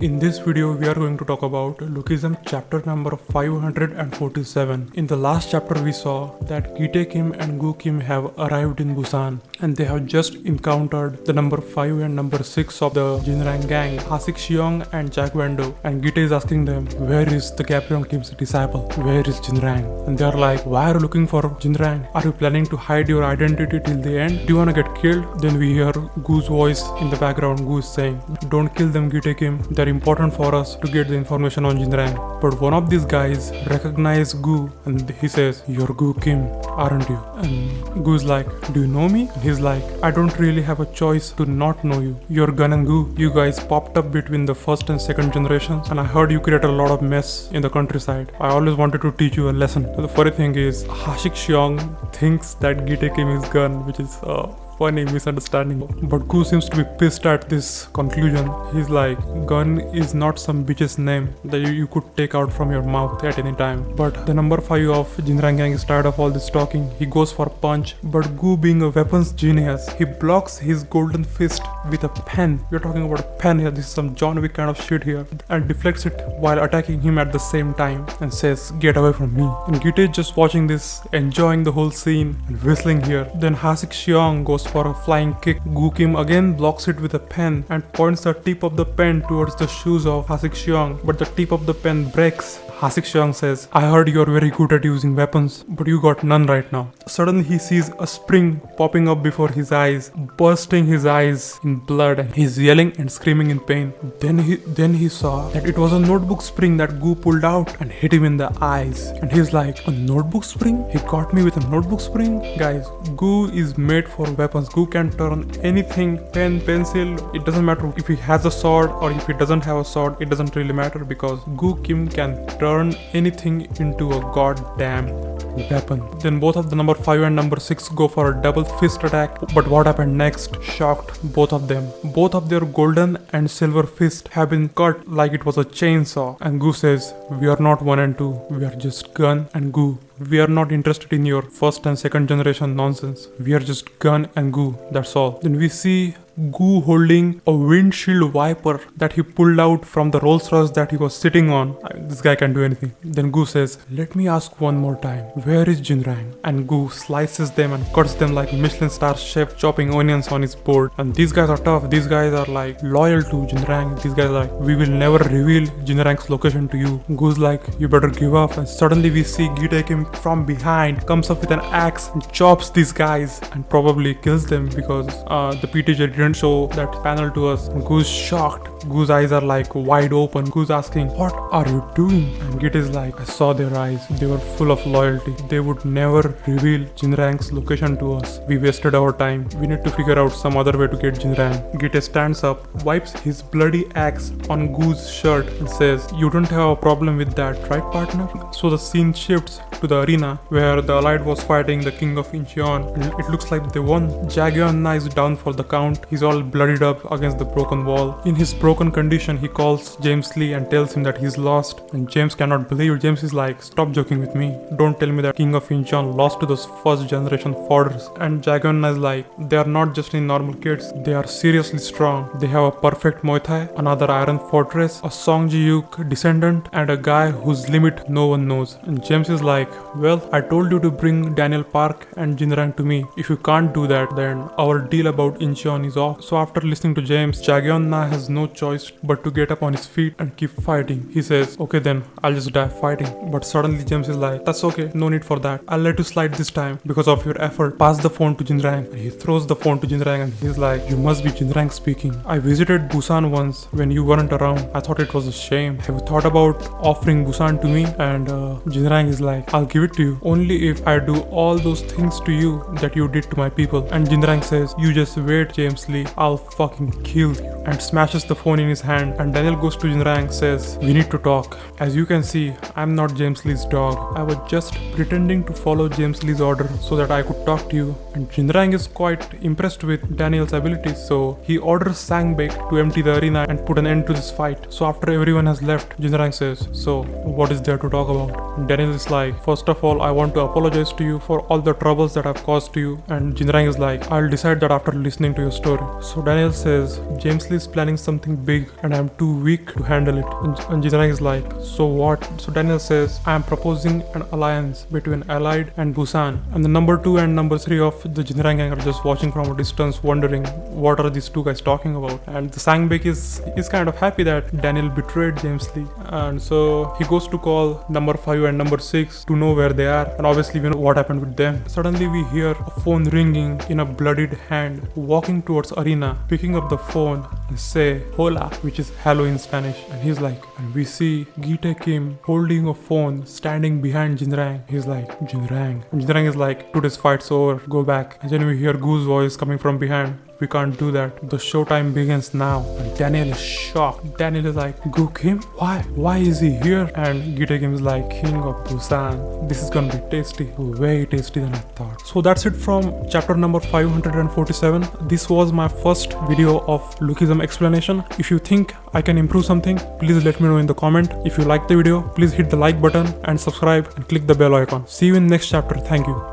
In this video, we are going to talk about Lookism chapter number 547. In the last chapter, we saw that Gitae Kim and Goo Kim have arrived in Busan and they have just encountered the number 5 and number 6 of the Jinrang gang, Hasik Xiong and Jack Wando. And Gitae is asking them, where is the Gabrion Kim's disciple? Where is Jinrang? And they are like, why are you looking for Jinrang? Are you planning to hide your identity till the end? Do you wanna get killed? Then we hear Goo's voice in the background. Goo is saying, don't kill them, Gitae Kim. They're important for us to get the information on Jinrang. But one of these guys recognizes Goo and he says, you're Goo Kim, aren't you? And Goo's like, do you know me? And he's like, I don't really have a choice to not know you. You're Gun and Goo. You guys popped up between the first and second generations and I heard you create a lot of mess in the countryside. I always wanted to teach you a lesson. So the funny thing is, Hasik Xiong thinks that Gitae Kim is Gun, which is funny misunderstanding. But Goo seems to be pissed at this conclusion. He's like, Gun is not some bitch's name that you could take out from your mouth at any time. But the number 5 of Jinrang gang is tired of all this talking. He goes for a punch, but Goo, being a weapons genius, he blocks his golden fist with a pen. We're talking about a pen here. This is some John Wick kind of shit here. And deflects it while attacking him at the same time and says, get away from me. And Gitae is just watching this, enjoying the whole scene and whistling here. Then Hasik Xiong goes for a flying kick. Goo Kim again blocks it with a pen and points the tip of the pen towards the shoes of Hasik Xiong, but the tip of the pen breaks. Hasik Xiong says, I heard you're very good at using weapons, but you got none right now. Suddenly he sees a spring popping up before his eyes, bursting his eyes in blood, and he's yelling and screaming in pain. Then he saw that it was a notebook spring that Goo pulled out and hit him in the eyes. And he's like, a notebook spring? He got me with a notebook spring? Guys, Goo is made for weapons. Goo can turn anything, pen, pencil, it doesn't matter if he has a sword or if he doesn't have a sword, it doesn't really matter because Goo Kim can turn anything into a goddamn weapon. Then both of the number 5 and number 6 go for a double fist attack. But what happened next shocked both of them. Both of their golden and silver fists have been cut like it was a chainsaw. And Goo says, we are not 1 and 2, we are just Gun and Goo. We are not interested in your first and second generation nonsense. We are just Gun and Goo, that's all. Then we see Goo holding a windshield wiper that he pulled out from the Rolls Royce that he was sitting on. This guy can do anything. Then Goo says, let me ask one more time, where is Jinrang? And Goo slices them and cuts them like Michelin star chef chopping onions on his board. And these guys are tough. These guys are like loyal to Jinrang. These guys are like, we will never reveal Jinrang's location to you. Goo's like, you better give up. And suddenly we see Gitae Kim from behind comes up with an axe and chops these guys and probably kills them because the PTJ didn't show that panel to us. Goo's shocked. Goo's eyes are like wide open. Goo's asking, what are you doing? And Gitae is like, I saw their eyes. They were full of loyalty. They would never reveal Jinrang's location to us. We wasted our time. We need to figure out some other way to get Jinrang. Gitae stands up, wipes his bloody axe on Goo's shirt and says, you don't have a problem with that, right partner? So the scene shifts to the arena where the Allied was fighting the King of Incheon and it looks like they won. Jagion is down for the count. He's all bloodied up against the broken wall. In his broken condition, he calls James Lee and tells him that he's lost. And James cannot believe. James is like, stop joking with me. Don't tell me that King of Incheon lost to those first generation fodders. And Jagion is like, they are not just any normal kids. They are seriously strong. They have a perfect Muay Thai, another Iron Fortress, a Song Ji-yuk descendant, and a guy whose limit no one knows. And James is like, well, I told you to bring Daniel Park and Jinrang to me. If you can't do that, then our deal about Incheon is off. So after listening to James, Jagion has no choice but to get up on his feet and keep fighting. He says, okay then, I'll just die fighting. But suddenly James is like, that's okay, no need for that. I'll let you slide this time because of your effort. Pass the phone to Jinrang. And he throws the phone to Jinrang and he's like, you must be Jinrang speaking. I visited Busan once when you weren't around. I thought it was a shame. Have you thought about offering Busan to me? And Jinrang is like, I'll give it to you only if I do all those things to you that you did to my people. And Jinrang says, you just wait, James Lee, I'll fucking kill you. And smashes the phone in his hand. And Daniel goes to Jinrang, says, we need to talk. As you can see, I'm not James Lee's dog. I was just pretending to follow James Lee's order so that I could talk to you. And Jinrang is quite impressed with Daniel's abilities, so he orders Sangbek to empty the arena and put an end to this fight. So after everyone has left, Jinrang says, so what is there to talk about? And Daniel is like, first of all, I want to apologize to you for all the troubles that I've caused to you. And Jinrang is like, I'll decide that after listening to your story. story. So Daniel says, James Lee is planning something big and I'm too weak to handle it. And Jinrang is like, so what? So Daniel says, I am proposing an alliance between Allied and Busan. And the number 2 and number 3 of the Jinrang gang are just watching from a distance, wondering what are these two guys talking about. And the Sangbek is kind of happy that Daniel betrayed James Lee. And so he goes to call number 5 and number 6 to know where they are. And obviously we know what happened with them. Suddenly we hear a phone ringing in a bloodied hand, walking towards Arena, picking up the phone and say hola, which is hello in Spanish. And he's like, and we see Gitae Kim holding a phone standing behind Jinrang. He's like, Jinrang. And Jinrang is like, today's fight's over, go back. And then we hear Goo's voice coming from behind. We can't do that. The showtime begins now. And Daniel is shocked. Daniel is like, Goo Kim? Why? Why is he here? And Gitae Kim is like, King of Busan. This is gonna be tasty. Way tasty than I thought. So that's it from chapter number 547. This was my first video of Lookism explanation. If you think I can improve something, please let me know in the comment. If you like the video, please hit the like button and subscribe and click the bell icon. See you in next chapter. Thank you.